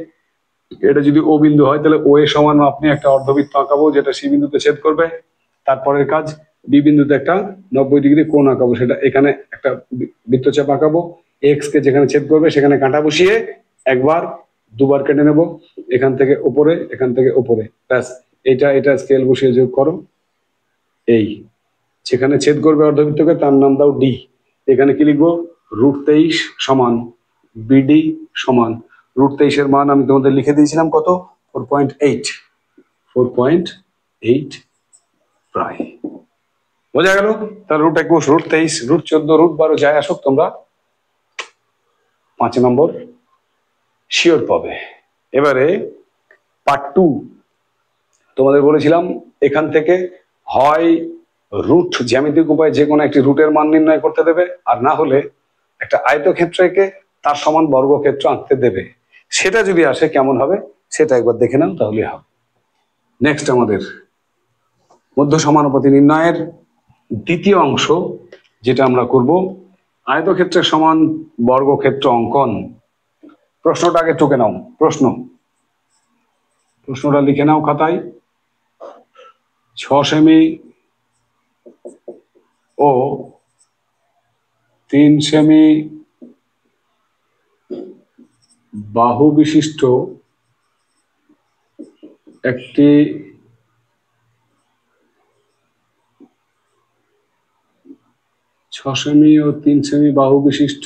এটা যদি ও বিন্দু হয় তাহলে ও এর সমান আপনি একটা অর্ধবৃত্ত আঁকাবো যেটা সি বিন্দুতে ছেদ করবে। তারপরের কাজ, বি বিন্দুতে একটা 90 ডিগ্রি কোণ আঁকাবো, সেটা এখানে একটা বৃত্তচাপ আঁকাবো। এক্স কে যেখানে ছেদ করবে সেখানে কাঁটা বসিয়ে একবার দুবার কেটে নেব, এখান থেকে উপরে এখান থেকে উপরে, ব্যাস। এটা স্কেল বসিয়ে যোগ করো। এই যেখানে ছেদ করবে অর্ধবৃত্তকে তার নাম দাও ডি। এখানে কি লিখবো? √23 সমান বিডি সমান √23 এর মান আমি তোমাদের লিখে দিয়েছিলাম কত? 4.8। 4.8 প্রায় বোঝা গেল? তাহলে √21, √23, √14, √12 যাই আসুক, তোমরা 5 নম্বর শিওর পাবে। এবারে পার্ট 2 তোমাদের বলেছিলাম এখান থেকে হয় রুট জ্যামিতিক উপায়ে যে কোনো একটি রুটের মান নির্ণয় করতে দেবে, আর না হলে একটা আয়তক্ষেত্র এঁকে তার সমান বর্গক্ষেত্র আঁকতে দেবে। সেটা যদি আসে কেমন হবে সেটা একবার দেখে নাও, তাহলে হবে। নেক্সট আমাদের মধ্য সমানুপাতি নির্ণয়ের দ্বিতীয় অংশ, যেটা আমরা করব আয়তক্ষেত্রের সমান বর্গক্ষেত্র অঙ্কন। প্রশ্নটা আগে টুকে নাও। প্রশ্নটা লিখে নাও খাতায়। 6 সেমি ও 3 সেমি বাহু বিশিষ্ট একটি 6 সেমি ও 3 সেমি বাহু বিশিষ্ট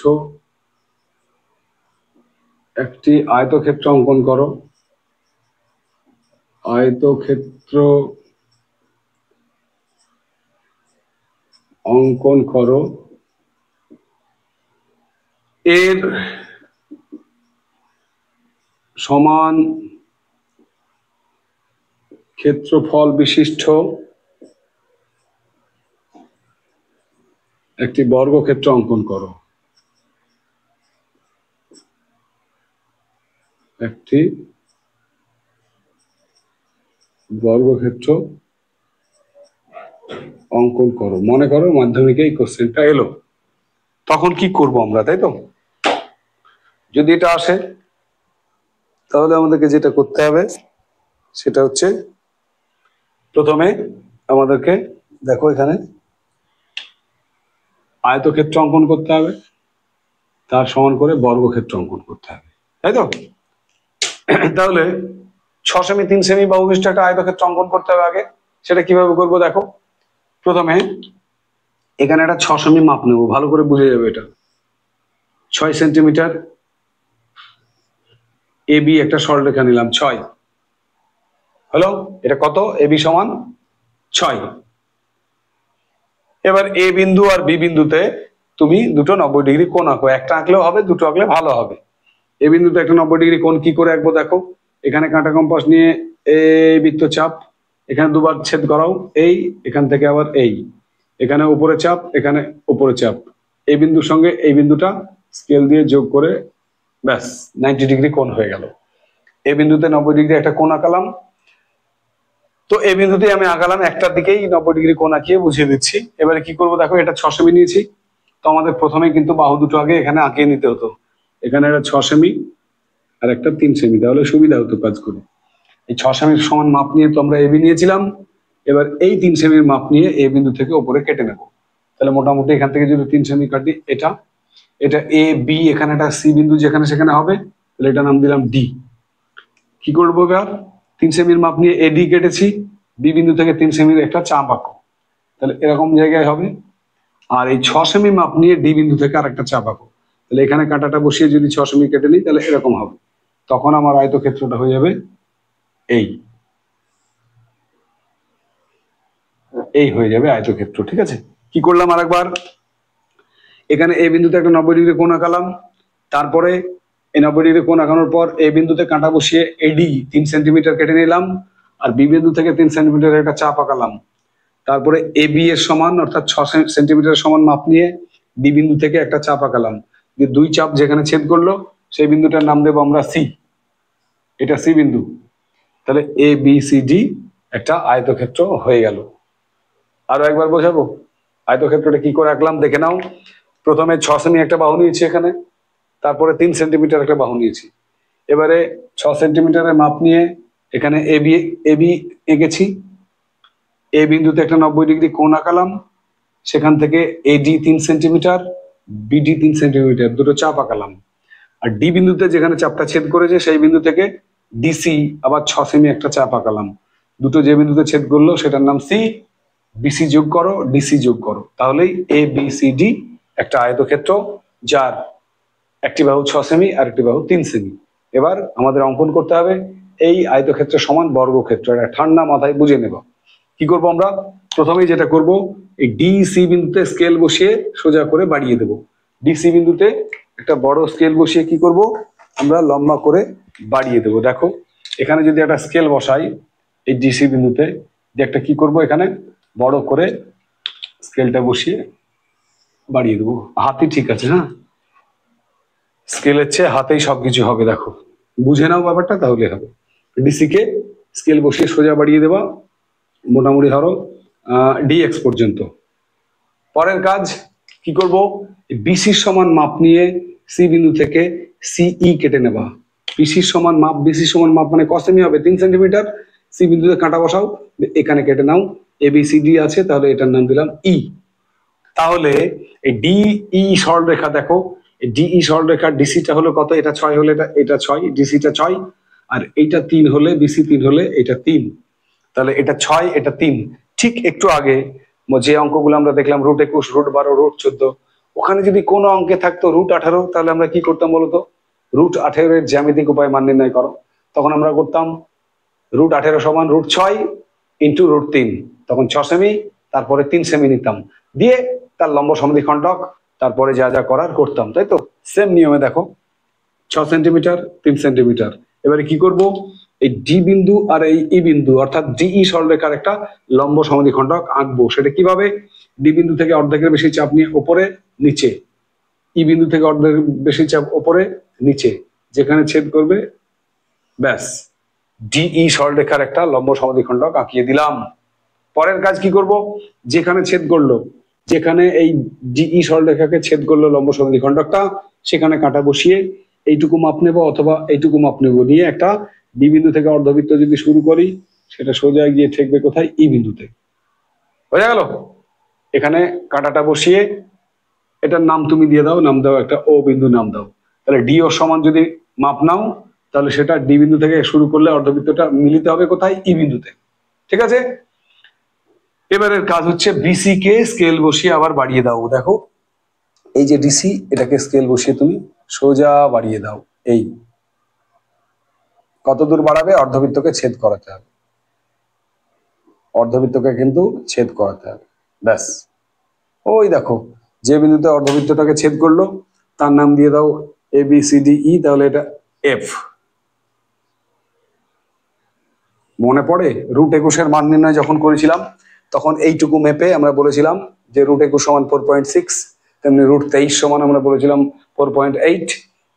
একটি আয়তক্ষেত্র অঙ্কন করো। আয়তক্ষেত্র অঙ্কন করো। এর সমান ক্ষেত্রফল বিশিষ্ট একটি বর্গক্ষেত্র অঙ্কন করো। একটি বর্গক্ষেত্র অঙ্কন করো। মনে করো মাধ্যমিকে এই কোশ্চেনটা এলো, তখন কি করব আমরা, তাই তো? যদি এটা আসে তাহলে আমাদেরকে যেটা করতে হবে সেটা হচ্ছে প্রথমে আমাদেরকে দেখো এখানে আয়তক্ষেত্র অঙ্কন করতে হবে, তার সমান করে বর্গক্ষেত্র অঙ্কন করতে হবে, তাই তো? তাহলে 6 সেমি 3 সেমি বাহু বিশিষ্ট একটা আয়তক্ষেত্র অঙ্কন করতে হবে আগে। সেটা কিভাবে করব দেখো। প্রথমে এখানে একটা 6 সেমি মাপ নেব, ভালো করে বুঝে যাবে। এটা 6 সেন্টিমিটার এবি একটা সরলরেখা নিলাম, 6 হলো। এটা কত? এবি সমান 6। এবার এ বিন্দু আর বি বিন্দুতে তুমি দুটো 90 ডিগ্রি কোণ আঁকো। একটা আঁকলেও হবে, দুটো আঁকলে ভালো হবে। এ বিন্দুতে একটা 90 ডিগ্রি কোণ কি করে আঁকবো দেখো। এখানে কাঁটা কম্পাস নিয়ে এই বৃত্তচাপ, এখানে দুবার ছেদ করাও, এই এখান থেকে আবার এই, এখানে উপরে চাপ, এখানে উপরে চাপ, এই বিন্দুর সঙ্গে এই বিন্দুটা স্কেল দিয়ে যোগ করে ব্যাস 90 ডিগ্রি কোণ হয়ে গেল। এই বিন্দুতে 90 ডিগ্রি একটা কোণ আঁকালাম। তো এই বিন্দুতে আমি আঁকালাম, একটার দিকেই 90 ডিগ্রি কোণ আঁকিয়ে বুঝিয়ে দিচ্ছি। এবারে কি করবো দেখো, এটা 6 সেমি নিয়েছি, তো আমাদের প্রথমে কিন্তু বাহু দুটো আগে এখানে আঁকিয়ে নিতে হতো। এখানে একটা 6 সেমি আর একটা 3 সেমি, তাহলে সুবিধা হতো কাজ করে। এই 6 সেমির সমান মাপ নিয়ে তো আমরা এবি নিয়েছিলাম। এবার এই 3 সেমির মাপ নিয়ে এ বিন্দু থেকে উপরে কেটে নেব। তাহলে মোটামুটি এখান থেকে যদি 3 সেমি কাটি, এটা এ বি, এখানে একটা সি বিন্দু যেখানে সেখানে হবে, তাহলে এটা নাম দিলাম ডি। কি করবো এবার? 3 সেমির মাপ নিয়ে এডি কেটেছি, বি বিন্দু থেকে 3 সেমির একটা চাপ আঁকো, তাহলে এরকম জায়গায় হবে। আর এই 6 সেমি মাপ নিয়ে ডি বিন্দু থেকে আরেকটা চাপ আঁকবো। তাহলে এখানে কাঁটাটা বসিয়ে যদি 6 সেমি কেটে নিই তাহলে এরকম হবে। তখন আমার আয়তক্ষেত্রটা হয়ে যাবে এই হয়ে যাবে আয়তক্ষেত্র। ঠিক আছে, কি করলাম আরেকবার, এখানে এ বিন্দুতে একটা 90 ডিগ্রি কোণ আঁকালাম। তারপরে এই 90 ডিগ্রি কোণ আঁকানোর পর এ বিন্দুতে কাঁটা বসিয়ে এডি 3 সেন্টিমিটার কেটে নিলাম। আর বি বিন্দু থেকে 3 সেন্টিমিটার একটা চাপ আঁকালাম। তারপরে এ বি এর সমান অর্থাৎ 6 সেন্টিমিটার সমান মাপ নিয়ে ডি বিন্দু থেকে একটা চাপ আঁকালাম। যে দুই চাপ যেখানে ছেদ করলো সেই বিন্দুটার নাম দেবো আমরা সি। এটা সি বিন্দু। তাহলে এ বি সি ডি একটা আয়তক্ষেত্র হয়ে গেল। আরো একবার বোঝাবো আয়তক্ষেত্রটা কি করে আঁকলাম দেখে নাও। প্রথমে 6 সেমি একটা বাহু নিয়েছি এখানে, তারপরে 3 সেন্টিমিটার একটা বাহু নিয়েছি। এবারে 6 সেন্টিমিটারের মাপ নিয়ে এখানে এ বি এঁকেছি। এ বিন্দুতে একটা 90 ডিগ্রি কোণ আঁকালাম। সেখান থেকে এডি 3 সেন্টিমিটার, বিডি 3 সেন্টিমিটার দুটো চাপ আঁকালাম। আর ডি বিন্দুতে যেখানে চাপটা ছেদ করেছে সেই বিন্দু থেকে ডিসি আবার 6 সেমি একটা চাপ আঁকালাম। দুটো যে বিন্দুতে ছেদ করলো সেটার নাম সি। বিসি যোগ করো, ডিসি যোগ করো, তাহলেই এ বি সি ডি একটা আয়তক্ষেত্র যার একটি বাহু 6 সেমি আর একটি বাহু 3 সেমি। এবার আমাদের অঙ্কন করতে হবে এই আয়তক্ষেত্র সমান বর্গক্ষেত্র। এটা ঠান্ডা মাথায় বুঝে নেব। কি করব আমরা, প্রথমেই যেটা করব এই ডিসি বিন্দুতে স্কেল বসিয়ে সোজা করে বাড়িয়ে দেব। ডিসি বিন্দুতে একটা বড় স্কেল বসিয়ে কি করব আমরা লম্বা করে বাড়িয়ে দেব। দেখো এখানে যদি একটা স্কেল বসাই এই ডিসি বিন্দুতে, যে একটা কি করব এখানে বড় করে স্কেলটা বসিয়ে বাড়িয়ে দেবো। হাতই ঠিক আছে, হ্যাঁ স্কেলের চেয়ে হাতেই সবকিছু হবে। দেখো বুঝে নাও ব্যাপারটা, তাহলে হবে। ডিসি কে স্কেল বসিয়ে সোজা বাড়িয়ে দেবা মোটামুটি ধরো ডিএক্স পর্যন্ত। পরের কাজ কি করব, বিসির সমান মাপ নিয়ে সি বিন্দু থেকে সিই কেটে নেবা। বিসির সমান মাপ, বিসির সমান মাপ মানে কত সেমি হবে 3 সেন্টিমিটার। সি বিন্দুতে কাঁটা বসাও, এখানে কেটে নাও। এবিসিডি আছে, তাহলে এটার নাম দিলাম ই। তাহলে এই ডিই সরলরেখা দেখো, ডিই সরলরেখা ডিসিটা হলো কত, এটা 6 হলে এটা 6, ডিসিটা 6, আর এইটা 3 হলে বিসি 3 হলে এটা 3। তাহলে এটা 6 এটা 3। ঠিক একটু আগে যে অঙ্কগুলো আমরা দেখলাম √21, √12, √14, ওখানে যদি কোনো অঙ্কে থাকতো √18, তাহলে আমরা কি করতাম বলতো, √18 এর জ্যামিতিক উপায় মান নির্ণয় করো। তখন আমরা করতাম √18 সমান √6 ইন্টু √3, তখন 6 সেমি, তারপরে 3 সেমি নিতাম, দিয়ে তার লম্ব সমদ্বিখণ্ডক, তারপরে যা যা করার করতাম, তাই তো। সেম নিয়মে দেখো 6 সেন্টিমিটার 3 সেন্টিমিটার। এবারে কি করব, এই ডি বিন্দু আর এই ই বিন্দু অর্থাৎ ডিই সরলরেখার একটা লম্ব সমদ্বিখণ্ডক আঁকবো। সেটা কিভাবে, ডি বিন্দু থেকে অর্ধেকের বেশি চাপ নিয়ে ওপরে নিচে, ই বিন্দু থেকে অর্ধেকের বেশি চাপ ওপরে নিচে, যেখানে ছেদ করবে ব্যাস ডিই সরলরেখার একটা লম্ব সমদ্বিখণ্ডক আঁকিয়ে দিলাম। পরের কাজ কি করব, যেখানে ছেদ করলো, যেখানে এই ডিই সরলরেখাকে ছেদ করলো লম্ব সমদ্বিখণ্ডকটা, সেখানে কাঁটা বসিয়ে এইটুকু মাপ নেব অথবা এইটুকু মাপ নেব, নিয়ে একটা ডি বিন্দু থেকে অর্ধবৃত্ত যদি শুরু করি সেটা সোজা গিয়ে ঠেকবে কোথায়, ই বিন্দুতে। বোঝা গেল। এখানে কাঁটাটা বসিয়ে এটার নাম তুমি দিয়ে দাও, নাম দাও একটা ও বিন্দু নাম দাও। তাহলে ডি ও সমান যদি মাপ নাও তাহলে সেটা ডি বিন্দু থেকে শুরু করলে অর্ধবৃত্তটা মিলিত হবে কোথায়, ই বিন্দুতে। ঠিক আছে, এবারের কাজ হচ্ছে বিসি কে স্কেল বসিয়ে আবার বাড়িয়ে দাও। দেখো এই যে ডিসি, এটাকে স্কেল বসিয়ে তুমি সোজা বাড়িয়ে দাও। এই কত দূর বাড়াবে, অর্ধবৃত্তকে ছেদ করাতে হবে, অর্ধবৃত্তকে কিন্তু ছেদ করাতে হবে, ব্যাস। ওই দেখো যে বিন্দুতে অর্ধবৃত্তটাকে ছেদ করলো তার নাম দিয়ে দাও A B C D E, তাহলে এটা এফ। মনে পড়ে √21 মান নির্ণয় যখন করেছিলাম তখন এইটুকু মেপে আমরা বলেছিলাম যে √21 সমান 4.6, তেমনি √23 সমান আমরা বলেছিলাম 4.8।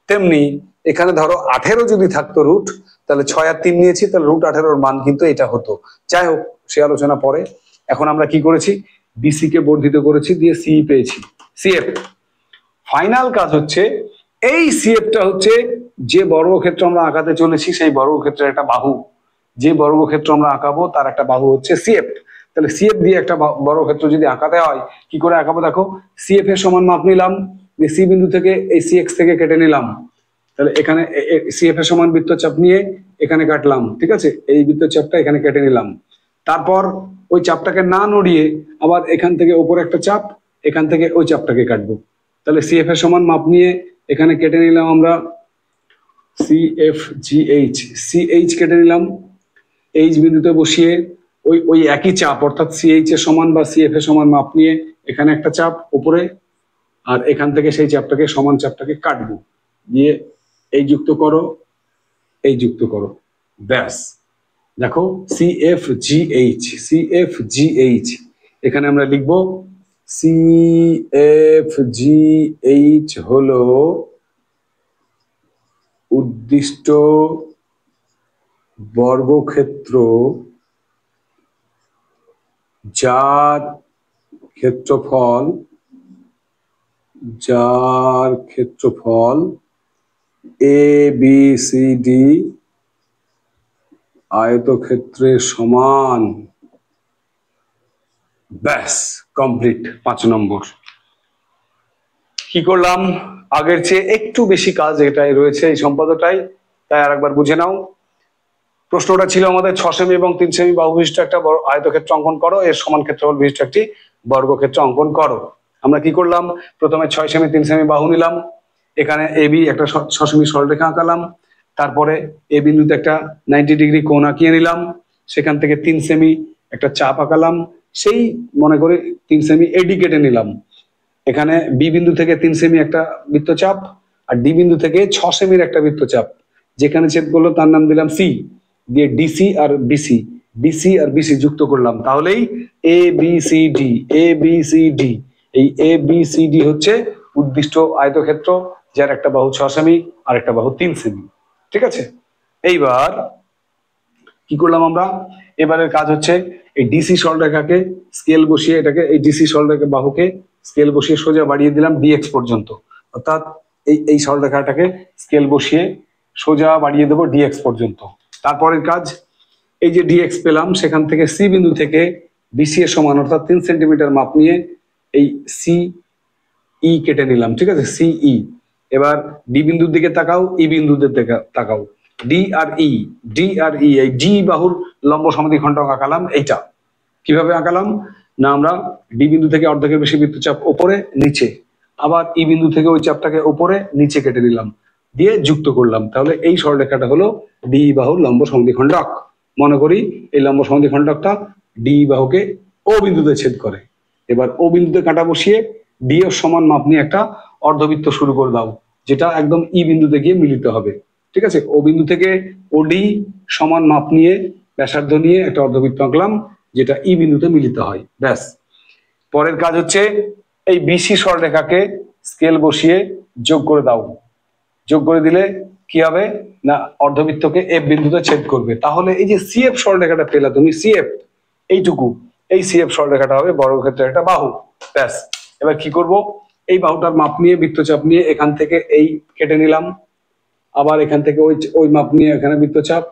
তেমনি এখানে ধরো 18 যদি থাকতো রুট, তাহলে 6 আর 3 নিয়েছি, তাহলে √18 মান কিন্তু এটা হতো। যাই হোক সে আলোচনা পরে। এখন আমরা কি করেছি, বিসি কে বর্ধিত করেছি, দিয়ে সি পেয়েছি, সিএফ। ফাইনাল কাজ হচ্ছে এই সিএফটা হচ্ছে যে বর্গক্ষেত্র আমরা আঁকাতে চলেছি সেই বর্গক্ষেত্রের একটা বাহু। যে বর্গক্ষেত্র আমরা আঁকাবো তার একটা বাহু হচ্ছে সিএফ। তাহলে সিএফ দিয়ে একটা বর্গক্ষেত্র যদি আঁকাতে হয় কি করে আঁকাবো, দেখো সিএফ এর সমান মাপ নিলাম, যে সি বিন্দু থেকে এই সিএক্স থেকে কেটে নিলাম। তাহলে এখানে সিএফ এর সমান বৃত্তচাপ নিয়ে এখানে কাটলাম, ঠিক আছে, এই বৃত্তচাপটা এখানে কেটে নিলাম। তারপর ওই চাপটাকে না নড়িয়ে আবার এখান থেকে ওপরে একটা চাপ, এখান থেকে ওই চাপটাকে কাটবো। তাহলে সিএফ এর সমান মাপ নিয়ে এখানে কেটে নিলাম আমরা সিএইচ কেটে নিলাম। এইচ বিন্দুতে বসিয়ে ওই ওই একই চাপ অর্থাৎ সিএইচ এর সমান বা সিএফ এর সমান মাপ নিয়ে এখানে একটা চাপ উপরে, আর এখান থেকে সেই চাপটাকে সমান চাপটাকে কাটবো, দিয়ে এই যুক্ত করো, এই যুক্ত করো, ব্যাস। দেখো সিএফজিএইচ এখানে আমরা লিখব সিএফজিএইচ হলো উদ্দিষ্ট বর্গক্ষেত্র যার ক্ষেত্রফল ABCD আয়তক্ষেত্রের সমান। ব্যাস, কমপ্লিট। 5 নম্বর। কি করলাম? আগের চেয়ে একটু বেশি কাজ এটাই রয়েছে, এই সম্পাদটাই, তাই আরেকবার বুঝে নাও। প্রশ্নটা ছিল আমাদের 6 সেমি এবং 3 সেমি বাহু বিশিষ্ট একটা বড় আয়তক্ষেত্র অঙ্কন করো, এর সমান ক্ষেত্রফল বিশিষ্ট একটি বর্গক্ষেত্র অঙ্কন করো। আমরা কি করলাম? প্রথমে 6 সেমি 3 সেমি বাহু নিলাম, এখানে এবি একটা 6 সেমি সরলরেখা আঁকালাম, তারপরে এ বিন্দুতে একটা 90 ডিগ্রি কোণ আঁকিয়ে নিলাম, সেখান থেকে 3 সেমি একটা চাপ আঁকালাম, সেই মনে করে 3 সেমি এডি কেটে নিলাম। এখানে বি বিন্দু থেকে 3 সেমি একটা বৃত্তচাপ, আর ডি বিন্দু থেকে 6 সেমির একটা বৃত্তচাপ, যেখানে ছেদ করলো তার নাম দিলাম সি, দিয়ে ডিসি আর বিসি যুক্ত করলাম, তাহলেই এবিসিডি এই এবিসিডি হচ্ছে উদ্দিষ্ট আয়তক্ষেত্র যার একটা বাহু 6 সেমি আর একটা বাহু 3 সেমি। ঠিক আছে, এইবার কি করলাম আমরা? এবারের কাজ হচ্ছে এই ডিসি সরলরেখাকে স্কেল বসিয়ে এটাকে, এই ডিসি সরলরেখা বাহুকে স্কেল বসিয়ে সোজা বাড়িয়ে দিলাম ডিএক্স পর্যন্ত, অর্থাৎ এই সরলরেখাটাকে স্কেল বসিয়ে সোজা বাড়িয়ে দেবো ডিএক্স পর্যন্ত। তারপরের কাজ, এই যে ডিএক্স পেলাম সেখান থেকে সি বিন্দু থেকে বিসি এর সমান অর্থাৎ 3 সেন্টিমিটার মাপ নিয়ে এই সিই কেটে নিলাম। ঠিক আছে, সিই। এবার ডি বিন্দুর দিকে তাকাও, ই বিন্দুদের দিকে তাকাও, ডি আর ই এই ডি বাহুর লম্ব সমদ্বিখণ্ডক আঁকালাম। এইটা কিভাবে আঁকালাম না, আমরা ডি বিন্দু থেকে অর্ধেকের বেশি বৃত্তচাপ উপরে নিচে, আবার ই বিন্দু থেকে ওই চাপটাকে উপরে নিচে কেটে নিলাম, দিয়ে যুক্ত করলাম। তাহলে এই সরলরেখাটা হলো ডি বাহুর লম্ব সমদ্বিখণ্ডক। মনে করি এই লম্ব সমদ্বিখণ্ডকটা ডি বাহুকে ও বিন্দুতে ছেদ করে। এবার ও বিন্দুতে কাঁটা বসিয়ে ডি এর সমান মাপ নিয়ে একটা অর্ধবৃত্ত শুরু করে দাও, যেটা একদম ই বিন্দুতে গিয়ে মিলিত হবে। ঠিক আছে, ও বিন্দু থেকে ওডি সমান মাপ নিয়ে ব্যাসার্ধ নিয়ে একটা অর্ধবৃত্ত আঁকলাম, যেটা ই বিন্দুতে মিলিত হয়। ব্যাস। পরের কাজ হচ্ছে এই বিসি সরলরেখাকে স্কেল বসিয়ে যোগ করে দাও। যোগ করে দিলে কি হবে না, অর্ধবৃত্তকে এফ বিন্দুতে ছেদ করবে। তাহলে এই যে সিএফ সরলরেখাটা পেলা তুমি, সিএফ এইটুকু, এই সিএফ সরলরেখাটা হবে বর্গক্ষেত্রের একটা বাহু। ব্যাস। এবার কি করব? এই বাহুটার মাপ নিয়ে বৃত্তচাপ নিয়ে এখান থেকে এই কেটে নিলাম, আবার এখান থেকে ওই মাপ নিয়ে এখানে বৃত্তচাপ,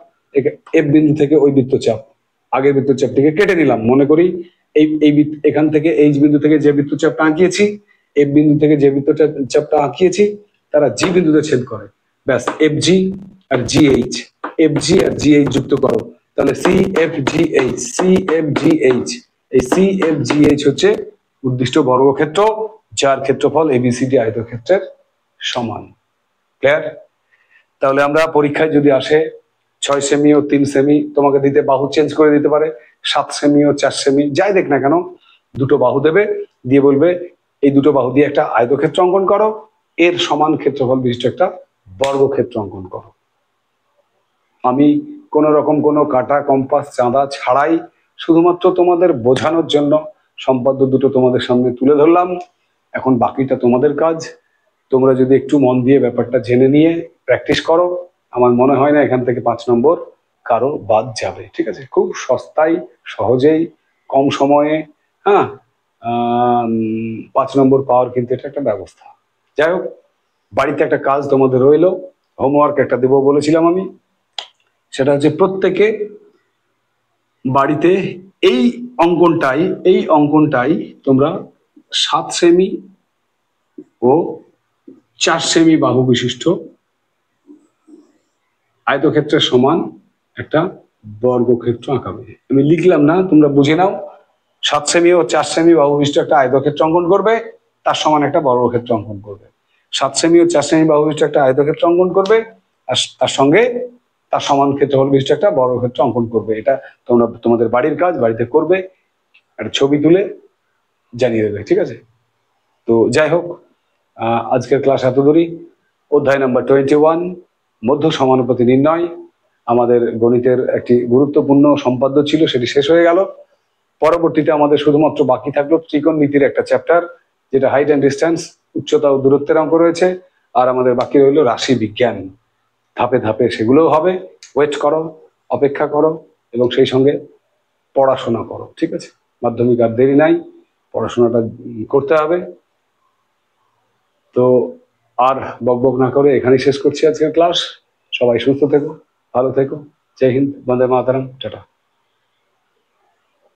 এফ বিন্দু থেকে ওই বৃত্তচাপ, আগের বৃত্তচাপটিকে কেটে নিলাম। মনে করি এই এখান থেকে এইচ বিন্দু থেকে যে বৃত্তচাপটা আঁকিয়েছি, এফ বিন্দু থেকে যে বৃত্তচাপটা আঁকিয়েছি, তারা জি বিন্দুতে ছেদ করে। ব্যাস, এফ জি আর জিএইচ যুক্ত করো, তাহলে সিএফজিএইচ এই সিএফজিএইচ হচ্ছে উদ্দিষ্ট বর্গক্ষেত্র যার ক্ষেত্রফল এবিসিডি আয়তক্ষেত্রের সমান। ক্লিয়ার? তাহলে আমরা পরীক্ষায় যদি আসে 6 সেমি ও 3 সেমি তোমাকে দিতে, বাহু চেঞ্জ করে দিতে পারে, 7 সেমি ও 4 সেমি, যাই দেখ না কেন, দুটো বাহু দেবে, দিয়ে বলবে এই দুটো বাহু দিয়ে একটা আয়তক্ষেত্র অঙ্কন করো, এর সমান ক্ষেত্রফল বিশিষ্ট একটা বর্গক্ষেত্র অঙ্কন করো। আমি কোন রকম কোনো কাটা কম্পাস চাঁদা ছাড়াই শুধুমাত্র তোমাদের বোঝানোর জন্য সম্পাদ্য দুটো তোমাদের সামনে তুলে ধরলাম। এখন বাকিটা তোমাদের কাজ। তোমরা যদি একটু মন দিয়ে ব্যাপারটা জেনে নিয়ে প্র্যাকটিস করো, আমার মনে হয় না এখান থেকে 5 নম্বর কারো বাদ যাবে। ঠিক আছে, খুব সস্তায় সহজেই কম সময়ে 5 নম্বর পাওয়ার কিন্তু এটা একটা ব্যবস্থা। যাই হোক, বাড়িতে একটা কাজ তোমাদের রইলো, হোমওয়ার্ক একটা দেবো বলেছিলাম আমি, সেটা হচ্ছে প্রত্যেকে বাড়িতে এই অঙ্কনটাই তোমরা 7 সেমি ও 4 সেমি বাহু বিশিষ্ট আয়তক্ষেত্রের সমান একটা বর্গক্ষেত্র আঁকাবে। আমি লিখলাম না, তোমরা বুঝে নাও। 7 সেমি ও 4 সেমি বাহু বিশিষ্ট একটা আয়তক্ষেত্র অঙ্কন করবে, তার সমান একটা বর্গক্ষেত্র অঙ্কন করবে। 7 সেমি ও 4 সেমি বাহু বিশিষ্ট একটা আয়তক্ষেত্র অঙ্কন করবে, আর তার সঙ্গে তার সমান ক্ষেত্রফল বিশিষ্ট একটা বর্গক্ষেত্র অঙ্কন করবে। এটা তোমরা তোমাদের বাড়ির কাজ বাড়িতে করবে, একটা ছবি তুলে জানিয়ে দেবে, ঠিক আছে? তো যাই হোক, আজকের ক্লাস এত দূরই। অধ্যায় নাম্বার 21 মধ্য সমানুপাতি নির্ণয় আমাদের গণিতের একটি গুরুত্বপূর্ণ সম্পাদ্য ছিল, সেটি শেষ হয়ে গেল। পরবর্তীতে আমাদের শুধুমাত্র বাকি থাকলো ত্রিকোণমিতির একটা চ্যাপ্টার, যেটা হাইট অ্যান্ড ডিস্টেন্স, উচ্চতা ও দূরত্বের অঙ্ক রয়েছে। আর আমাদের বাকি রইল রাশি বিজ্ঞান। ধাপে ধাপে সেগুলোও হবে। ওয়েট করো, অপেক্ষা করো, এবং সেই সঙ্গে পড়াশোনা করো, ঠিক আছে? মাধ্যমিক আর দেরি নাই, পড়াশোনাটা করতে হবে। তো আর বকবক না করে এখানেই শেষ করছি আজকের ক্লাস। সবাই সুস্থ থেকো, ভালো থেকো। জয় হিন্দ, বন্দে মাতরম, টাটা।